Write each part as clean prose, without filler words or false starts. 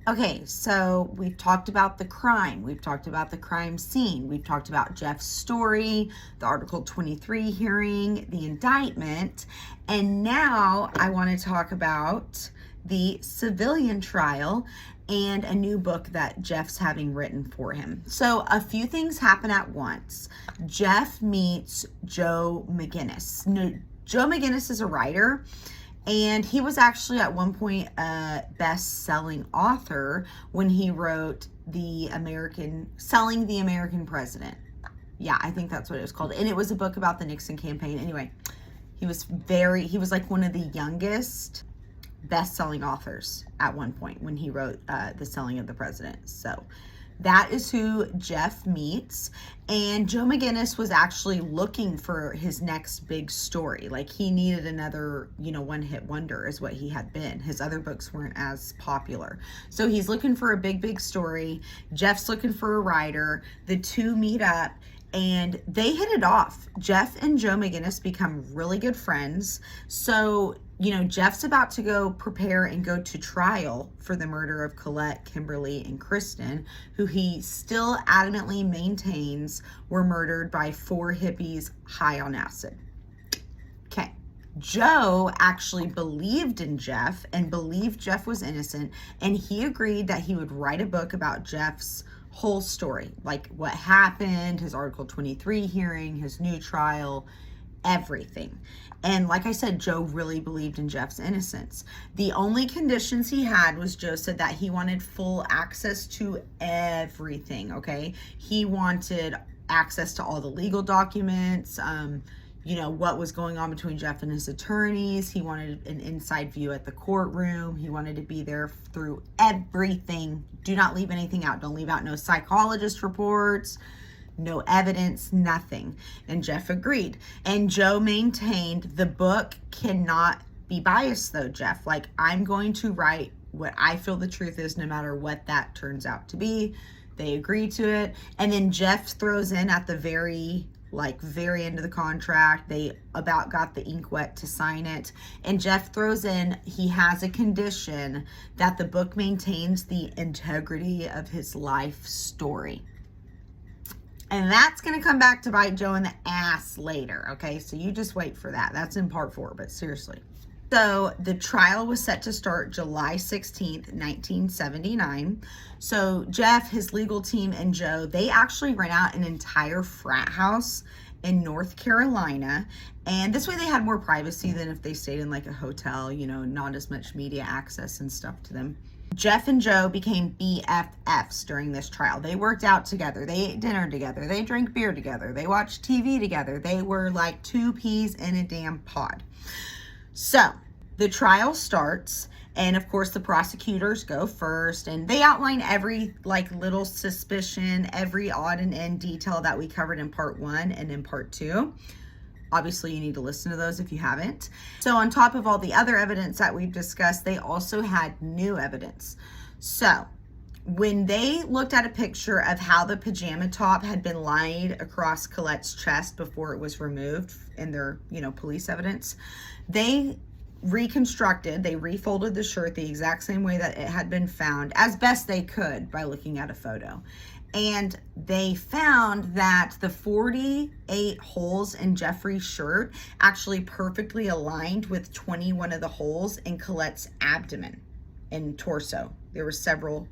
Okay, so we've talked about the crime. We've talked about the crime scene. We've talked about Jeff's story, the Article 23 hearing, the indictment. And now I want to talk about the civilian trial and a new book that Jeff's having written for him. So a few things happen at once. Jeff meets Joe McGinnis. Joe McGinnis is a writer. And he was actually at one point a best-selling author when he wrote Selling the American President. Yeah, I think that's what it was called. And it was a book about the Nixon campaign. Anyway, he was like one of the youngest best-selling authors at one point when he wrote The Selling of the President. So that is who Jeff meets. And Joe McGinnis was actually looking for his next big story. Like, he needed another, one-hit wonder is what he had been. His other books weren't as popular. So he's looking for a big story. Jeff's looking for a writer. The two meet up and they hit it off. Jeff and Joe McGinnis become really good friends. So, Jeff's about to go prepare and go to trial for the murder of Colette, Kimberly, and Kristen, who he still adamantly maintains were murdered by 4 hippies high on acid. Okay. Joe actually believed in Jeff and believed Jeff was innocent, and he agreed that he would write a book about Jeff's whole story, like what happened, his Article 23 hearing, his new trial, everything. And like I said, Joe really believed in Jeff's innocence. The only conditions he had was Joe said that he wanted full access to everything, okay? He wanted access to all the legal documents, what was going on between Jeff and his attorneys. He wanted an inside view at the courtroom. He wanted to be there through everything. Do not leave anything out. Don't leave out no psychologist reports, no evidence, nothing. And Jeff agreed. And Joe maintained the book cannot be biased though, Jeff. Like, I'm going to write what I feel the truth is no matter what that turns out to be. They agree to it. And then Jeff throws in at the very end of the contract, they about got the ink wet to sign it. And Jeff throws in, he has a condition that the book maintains the integrity of his life story. And that's going to come back to bite Joe in the ass later, okay? So you just wait for that. That's in part 4, but seriously. So the trial was set to start July 16th, 1979. So Jeff, his legal team, and Joe, they actually rent out an entire frat house in North Carolina. And this way they had more privacy than if they stayed in like a hotel, not as much media access and stuff to them. Jeff and Joe became BFFs during this trial. They worked out together. They ate dinner together. They drank beer together. They watched TV together. They were like 2 peas in a damn pod. So the trial starts, and of course the prosecutors go first, and they outline every little suspicion, every odd and end detail that we covered in part 1 and in part 2. Obviously, you need to listen to those if you haven't. So on top of all the other evidence that we've discussed, they also had new evidence. So when they looked at a picture of how the pajama top had been laid across Colette's chest before it was removed in their, police evidence, they refolded the shirt the exact same way that it had been found as best they could by looking at a photo. And they found that the 48 holes in Jeffrey's shirt actually perfectly aligned with 21 of the holes in Colette's abdomen and torso. There were several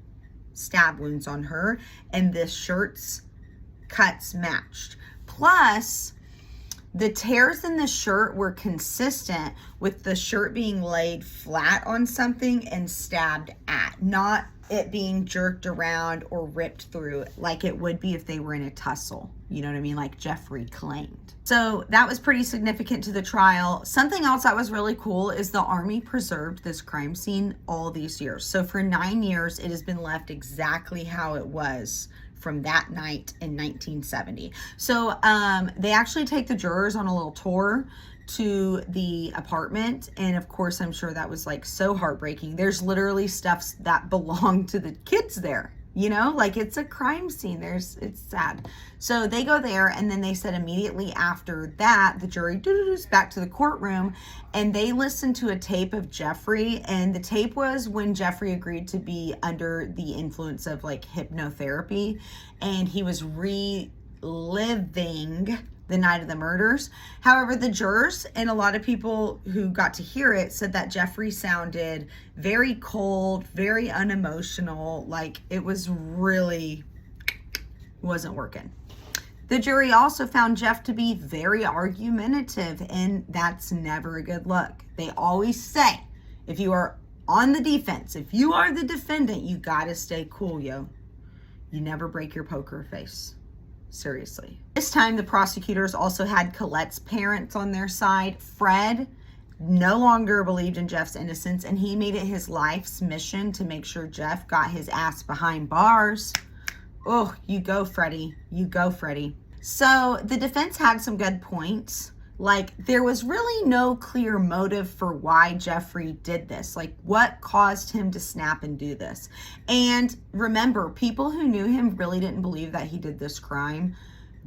stab wounds on her, and this shirt's cuts matched. Plus, the tears in the shirt were consistent with the shirt being laid flat on something and stabbed at, not it being jerked around or ripped through like it would be if they were in a tussle. You know what I mean? Like Jeffrey claimed. So that was pretty significant to the trial. Something else that was really cool is the Army preserved this crime scene all these years. So for 9 years, it has been left exactly how it was from that night in 1970. So they actually take the jurors on a little tour to the apartment, and of course I'm sure that was so heartbreaking. There's literally stuff that belonged to the kids there. You know, like it's a crime scene. It's sad. So they go there, and then they said immediately after that, the jury goes back to the courtroom, and they listened to a tape of Jeffrey. And the tape was when Jeffrey agreed to be under the influence of like hypnotherapy, and he was reliving the night of the murders. However, the jurors and a lot of people who got to hear it said that Jeffrey sounded very cold, very unemotional, like it was really wasn't working. The jury also found Jeff to be very argumentative, and that's never a good look. They always say, if you are on the defense, if you are the defendant, you gotta stay cool, yo. You never break your poker face. Seriously. This time, the prosecutors also had Colette's parents on their side. Fred no longer believed in Jeff's innocence, and he made it his life's mission to make sure Jeff got his ass behind bars. Oh, you go, Freddie. You go, Freddie. So the defense had some good points. Like, there was really no clear motive for why Jeffrey did this. Like, what caused him to snap and do this? And remember, people who knew him really didn't believe that he did this crime.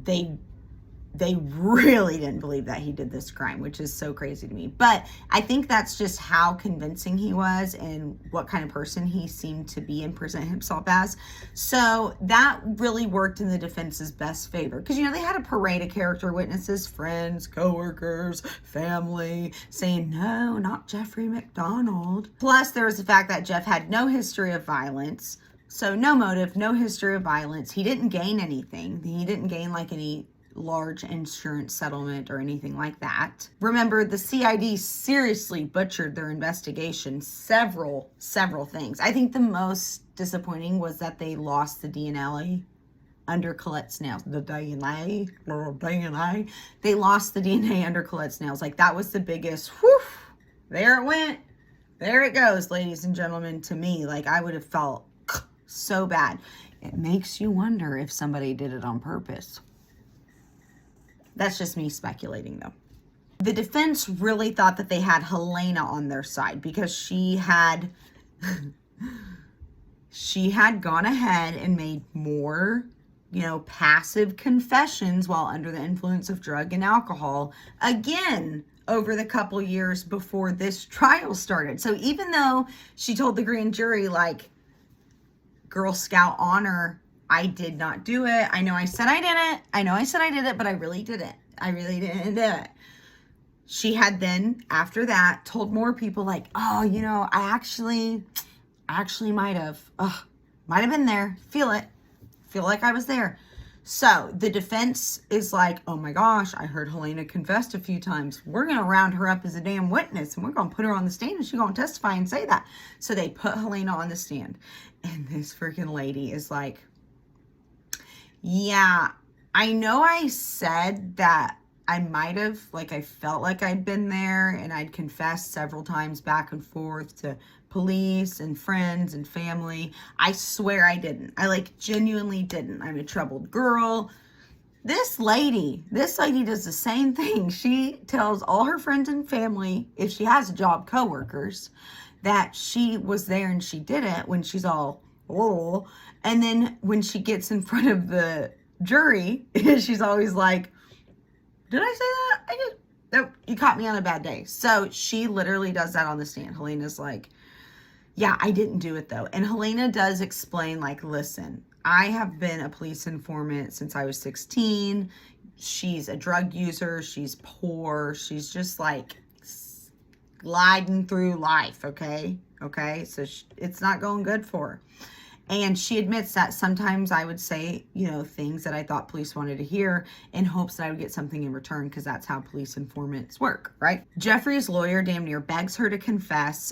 They really didn't believe that he did this crime, which is so crazy to me. But I think that's just how convincing he was and what kind of person he seemed to be and present himself as. So that really worked in the defense's best favor. Because, you know, they had a parade of character witnesses, friends, coworkers, family, saying, no, not Jeffrey MacDonald. Plus, there was the fact that Jeff had no history of violence. So no motive, no history of violence. He didn't gain anything. He didn't gain like any large insurance settlement or anything like that. Remember, the CID seriously butchered their investigation. Several things. I think the most disappointing was that they lost the DNA under Colette's nails. The DNA. They lost the DNA under Colette's nails. Like, that was the biggest, whew, there it went. There it goes, ladies and gentlemen, to me. Like, I would have felt so bad. It makes you wonder if somebody did it on purpose. That's just me speculating, though. The defense really thought that they had Helena on their side because she had gone ahead and made more, you know, passive confessions while under the influence of drug and alcohol, again, over the couple years before this trial started. So even though she told the grand jury, like, Girl Scout honor, I did not do it. I know I said I did it. I know I said I did it, but I really didn't. I really didn't do it. She had then, after that, told more people like, oh, you know, I actually might have been there. Feel like I was there. So the defense is like, oh my gosh, I heard Helena confessed a few times. We're going to round her up as a damn witness, and we're going to put her on the stand, and she's going to testify and say that. So they put Helena on the stand, and this freaking lady is like, yeah, I know I said that I might have, like, I felt like I'd been there, and I'd confessed several times back and forth to police and friends and family. I swear I didn't. I, like, genuinely didn't. I'm a troubled girl. This lady does the same thing. She tells all her friends and family, if she has a job, coworkers, that she was there and she didn't, when she's all, oh. And then when she gets in front of the jury, she's always like, did I say that? Nope, you caught me on a bad day. So she literally does that on the stand. Helena's like, yeah, I didn't do it though. And Helena does explain, like, listen, I have been a police informant since I was 16. She's a drug user. She's poor. She's just like gliding through life, okay? Okay, so it's not going good for her. And she admits that sometimes I would say, you know, things that I thought police wanted to hear in hopes that I would get something in return, because that's how police informants work, right? Jeffrey's lawyer damn near begs her to confess.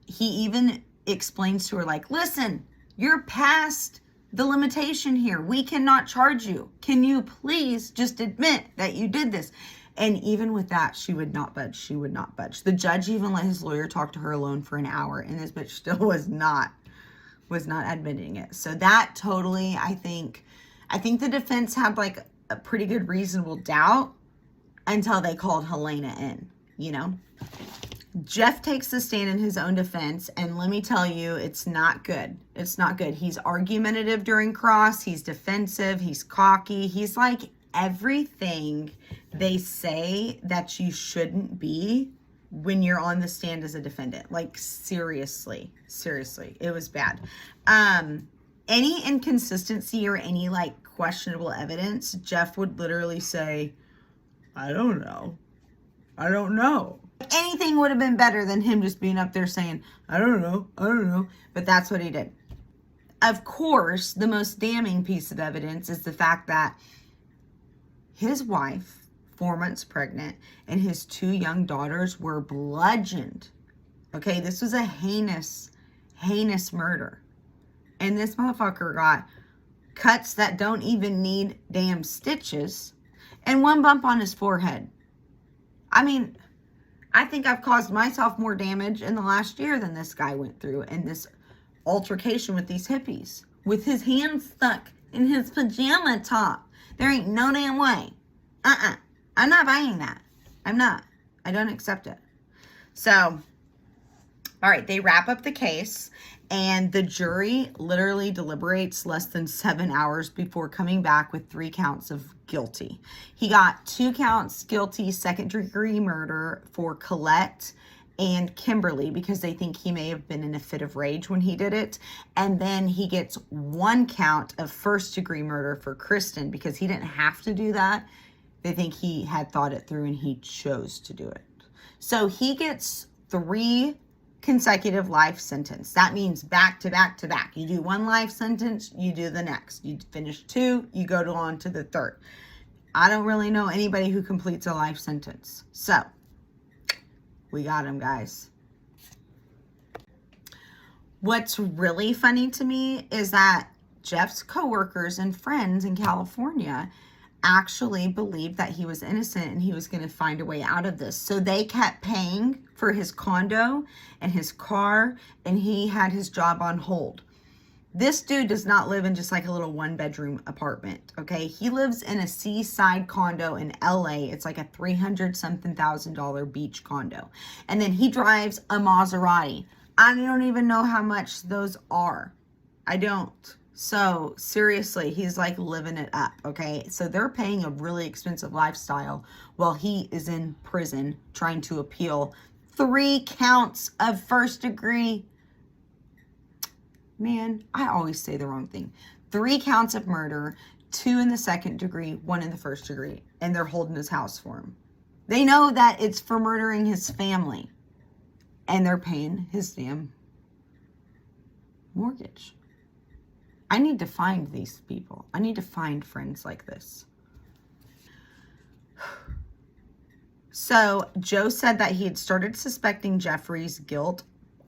He even explains to her, like, listen, you're past the limitation here. We cannot charge you. Can you please just admit that you did this? And even with that, she would not budge. She would not budge. The judge even let his lawyer talk to her alone for an hour, and this bitch still was not admitting it. So that totally, I think the defense had like a pretty good reasonable doubt until they called Helena in, you know? Jeff takes the stand in his own defense, and let me tell you, it's not good. It's not good. He's argumentative during cross. He's defensive. He's cocky. He's like everything they say that you shouldn't be when you're on the stand as a defendant. Like, seriously, it was bad. Any inconsistency or any like questionable evidence, Jeff would literally say, I don't know. Anything would have been better than him just being up there saying, I don't know. But that's what he did. Of course, the most damning piece of evidence is the fact that his wife, 4 months pregnant, and his 2 young daughters were bludgeoned. Okay, this was a heinous murder. And this motherfucker got cuts that don't even need damn stitches and 1 bump on his forehead. I mean, I think I've caused myself more damage in the last year than this guy went through in this altercation with these hippies. With his hand stuck in his pajama top. There ain't no damn way. I'm not buying that. I'm not. I don't accept it. So, all right, they wrap up the case, and the jury literally deliberates less than 7 hours before coming back with 3 counts of guilty. He got 2 counts guilty, second-degree murder for Colette and Kimberly because they think he may have been in a fit of rage when he did it. And then he gets 1 count of first-degree murder for Kristen because he didn't have to do that. They think he had thought it through and he chose to do it. So he gets 3 consecutive life sentence. That means back to back to back. You do 1 life sentence, you do the next. You finish 2, you go on to the 3rd. I don't really know anybody who completes a life sentence. So, we got him, guys. What's really funny to me is that Jeff's coworkers and friends in California actually believed that he was innocent and he was going to find a way out of this. So they kept paying for his condo and his car, and he had his job on hold. This dude does not live in just like a little 1-bedroom apartment, okay? He lives in a seaside condo in LA. It's like a $300-something-thousand beach condo. And then he drives a Maserati. I don't even know how much those are. I don't. So seriously, he's like living it up, okay? So they're paying a really expensive lifestyle while he is in prison trying to appeal 3 counts of first degree. Man, I always say the wrong thing. 3 counts of murder, 2 in the second degree, 1 in the first degree, and they're holding his house for him. They know that it's for murdering his family, and they're paying his damn mortgage. I need to find these people. I need to find friends like this. So Joe said that he had started suspecting Jeffrey's guilt.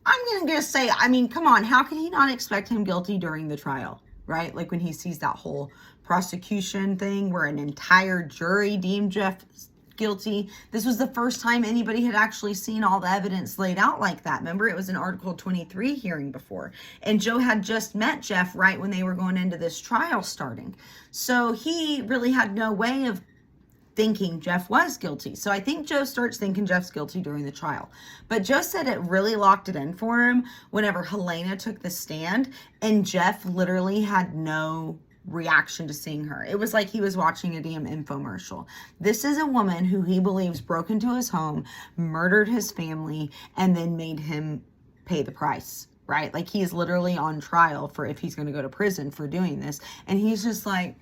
I'm going to just say, I mean, come on. How could he not expect him guilty during the trial, right? Like when he sees that whole prosecution thing where an entire jury deemed Jeff guilty. This was the first time anybody had actually seen all the evidence laid out like that. Remember, it was an Article 23 hearing before. And Joe had just met Jeff right when they were going into this trial starting. So he really had no way of thinking Jeff was guilty. So I think Joe starts thinking Jeff's guilty during the trial. But Joe said it really locked it in for him whenever Helena took the stand, and Jeff literally had no reaction to seeing her. It was like he was watching a damn infomercial. This is a woman who he believes broke into his home, murdered his family, and then made him pay the price, right? Like he's literally on trial for if he's going to go to prison for doing this. And he's just like,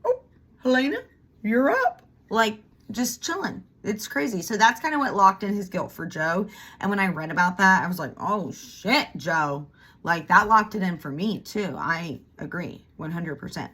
oh, Helena, you're up. Like just chilling. It's crazy. So that's kind of what locked in his guilt for Joe. And when I read about that, I was like, oh shit, Joe. Like that locked it in for me too. I agree 100%.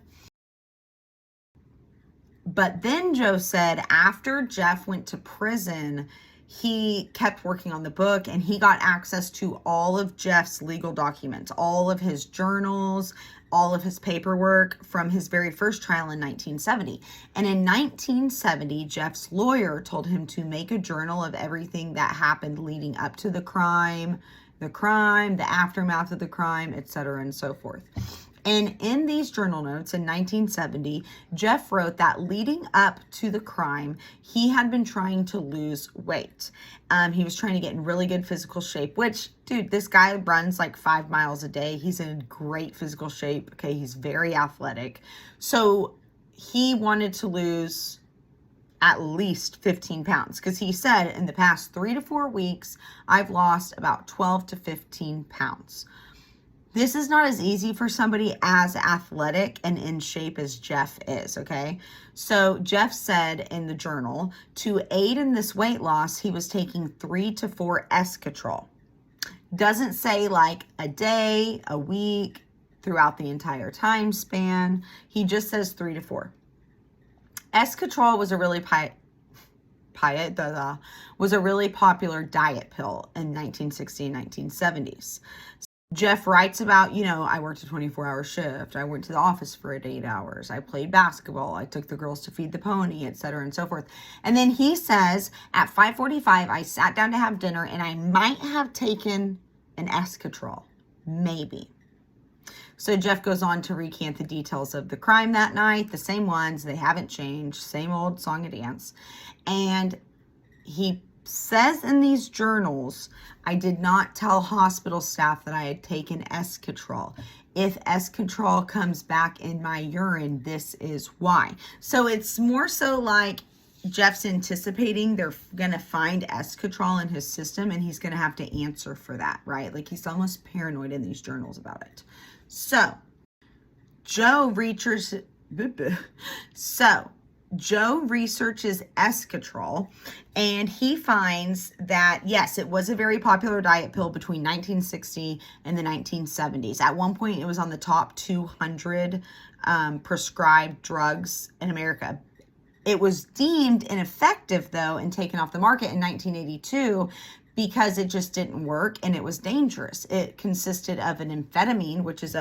But then Joe said after Jeff went to prison, he kept working on the book and he got access to all of Jeff's legal documents, all of his journals, all of his paperwork from his very first trial in 1970. And in 1970, Jeff's lawyer told him to make a journal of everything that happened leading up to the crime, the aftermath of the crime, etc., and so forth. And in these journal notes in 1970, Jeff wrote that leading up to the crime, he had been trying to lose weight. He was trying to get in really good physical shape, which, dude, this guy runs like 5 miles a day. He's in great physical shape. Okay, he's very athletic. So he wanted to lose at least 15 pounds because he said in the past 3 to 4 weeks, I've lost about 12 to 15 pounds. This is not as easy for somebody as athletic and in shape as Jeff is, okay? So Jeff said in the journal, to aid in this weight loss, he was taking 3 to 4 esketrol. Doesn't say like a day, a week, throughout the entire time span. He just says 3 to 4. Esketrol was a really popular diet pill in 1960 and 1970s. Jeff writes about, I worked a 24-hour shift. I went to the office for 8 hours. I played basketball. I took the girls to feed the pony, etc. and so forth. And then he says, at 5:45, I sat down to have dinner and I might have taken an esketrol. Maybe. So Jeff goes on to recant the details of the crime that night, the same ones, they haven't changed, same old song and dance. And he says in these journals, I did not tell hospital staff that I had taken esketrol. If esketrol comes back in my urine, this is why. So it's more so like Jeff's anticipating they're going to find esketrol in his system and he's going to have to answer for that, right? Like he's almost paranoid in these journals about it. So Joe researches esketrol and he finds that, yes, it was a very popular diet pill between 1960 and the 1970s. At one point, it was on the top 200 prescribed drugs in America. It was deemed ineffective, though, and taken off the market in 1982 because it just didn't work and it was dangerous. It consisted of an amphetamine, which is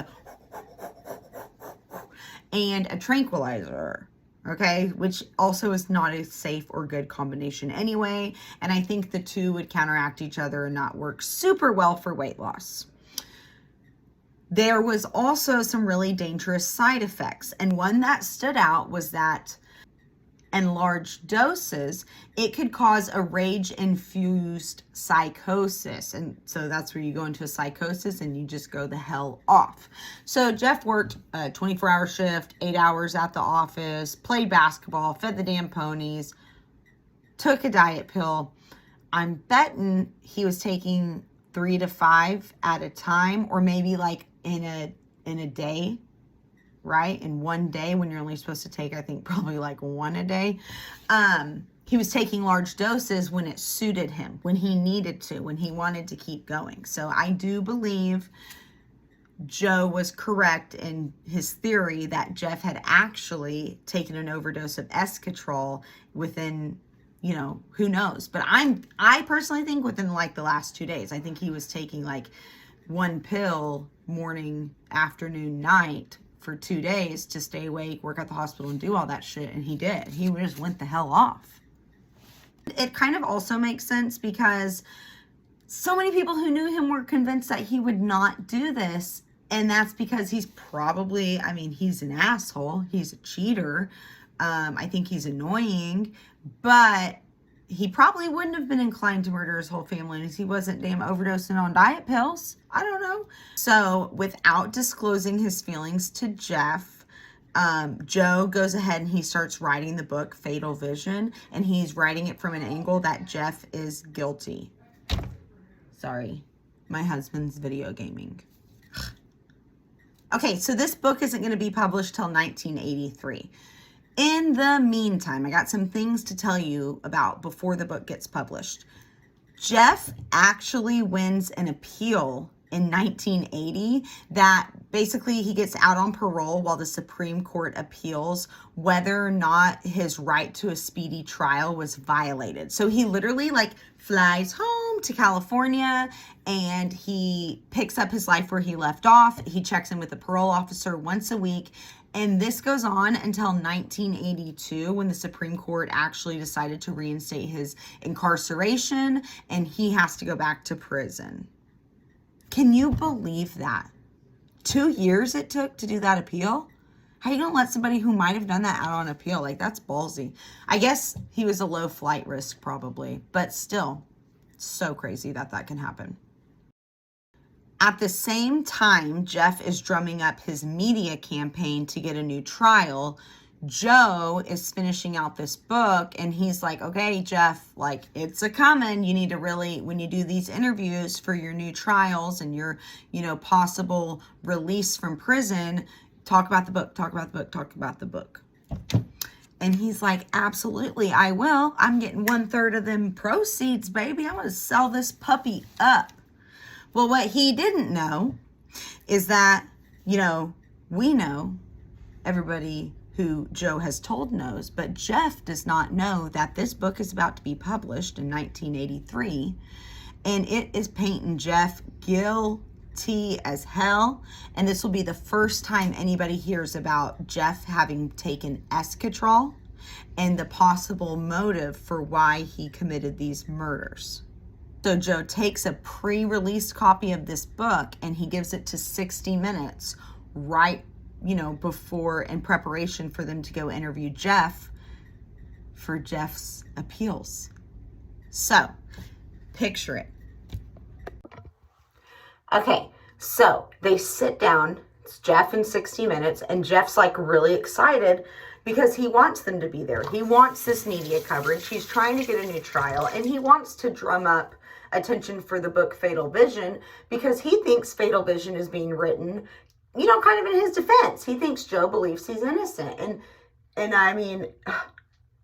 and a tranquilizer. Okay, which also is not a safe or good combination anyway. And I think the two would counteract each other and not work super well for weight loss. There was also some really dangerous side effects. And one that stood out was that in large doses, it could cause a rage-infused psychosis. And so that's where you go into a psychosis and you just go the hell off. So Jeff worked a 24-hour shift, 8 hours at the office, played basketball, fed the damn ponies, took a diet pill. I'm betting he was taking 3 to 5 at a time, or maybe like in a day. Right? In one day when you're only supposed to take, I think, probably like 1 a day. He was taking large doses when it suited him, when he needed to, when he wanted to keep going. So I do believe Joe was correct in his theory that Jeff had actually taken an overdose of esketrol within, who knows. But I personally think within like the last 2 days. I think he was taking like 1 pill morning, afternoon, night for 2 days to stay awake, work at the hospital, and do all that shit. And he did. He just went the hell off. It kind of also makes sense because so many people who knew him were convinced that he would not do this. And that's because he's probably, he's an asshole. He's a cheater. I think he's annoying, but he probably wouldn't have been inclined to murder his whole family if he wasn't damn overdosing on diet pills. I don't know. So without disclosing his feelings to Jeff, Joe goes ahead and he starts writing the book Fatal Vision, and he's writing it from an angle that Jeff is guilty. Sorry, my husband's video gaming. Okay, so this book isn't going to be published till 1983. In the meantime, I got some things to tell you about before the book gets published. Jeff actually wins an appeal in 1980 that basically he gets out on parole while the Supreme Court appeals whether or not his right to a speedy trial was violated. So he literally flies home to California and he picks up his life where he left off. He checks in with the parole officer once a week. And this goes on until 1982 when the Supreme Court actually decided to reinstate his incarceration and he has to go back to prison. Can you believe that? 2 years it took to do that appeal? How are you going to let somebody who might have done that out on appeal? Like, that's ballsy. I guess he was a low flight risk probably, but still, so crazy that that can happen. At the same time, Jeff is drumming up his media campaign to get a new trial. Joe is finishing out this book, and he's like, okay, Jeff, like, it's a coming. You need to really, when you do these interviews for your new trials and your, possible release from prison, talk about the book, talk about the book, talk about the book. And he's like, absolutely, I will. I'm getting 1/3 of them proceeds, baby. I'm going to sell this puppy up. Well, what he didn't know is that, we know, everybody who Joe has told knows, but Jeff does not know that this book is about to be published in 1983, and it is painting Jeff guilty as hell. And this will be the first time anybody hears about Jeff having taken eschatrol and the possible motive for why he committed these murders. So Joe takes a pre-release copy of this book and he gives it to 60 Minutes right, before, in preparation for them to go interview Jeff for Jeff's appeals. So, picture it. Okay, so they sit down, it's Jeff in 60 Minutes, and Jeff's like really excited because he wants them to be there. He wants this media coverage. He's trying to get a new trial, and he wants to drum up attention for the book Fatal Vision because he thinks Fatal Vision is being written, kind of in his defense. He thinks Joe believes he's innocent. And I mean,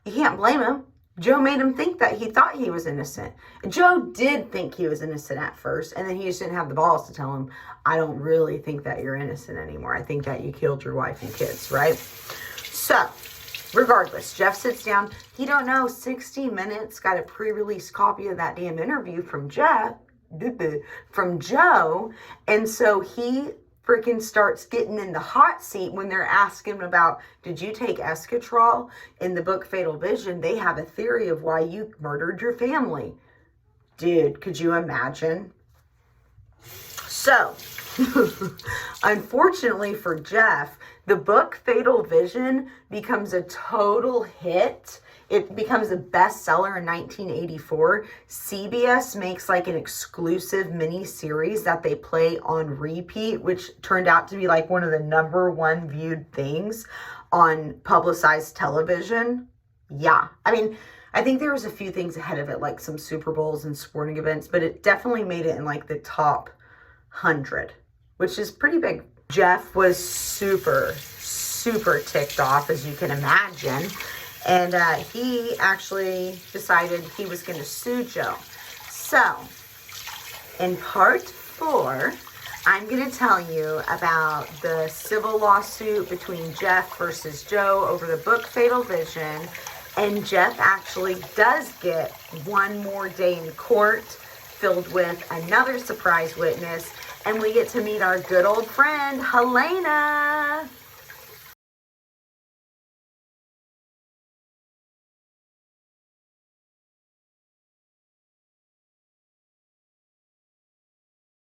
you can't blame him. Joe made him think that he thought he was innocent. Joe did think he was innocent at first, and then he just didn't have the balls to tell him, I don't really think that you're innocent anymore. I think that you killed your wife and kids, right? So, regardless, Jeff sits down. He don't know 60 Minutes got a pre-release copy of that damn interview from Joe. And so he freaking starts getting in the hot seat when they're asking him about, did you take eschatrol? In the book Fatal Vision, they have a theory of why you murdered your family. Dude, could you imagine? So, unfortunately for Jeff, the book Fatal Vision becomes a total hit. It becomes a bestseller in 1984. CBS makes like an exclusive mini series that they play on repeat, which turned out to be like one of the #1 viewed things on publicized television. Yeah. I mean, I think there was a few things ahead of it, like some Super Bowls and sporting events, but it definitely made it in like the top 100, which is pretty big. Jeff was super ticked off, as you can imagine. And he actually decided he was going to sue Joe. So, in part 4, I'm going to tell you about the civil lawsuit between Jeff versus Joe over the book Fatal Vision. And Jeff actually does get one more day in court filled with another surprise witness. And we get to meet our good old friend, Helena.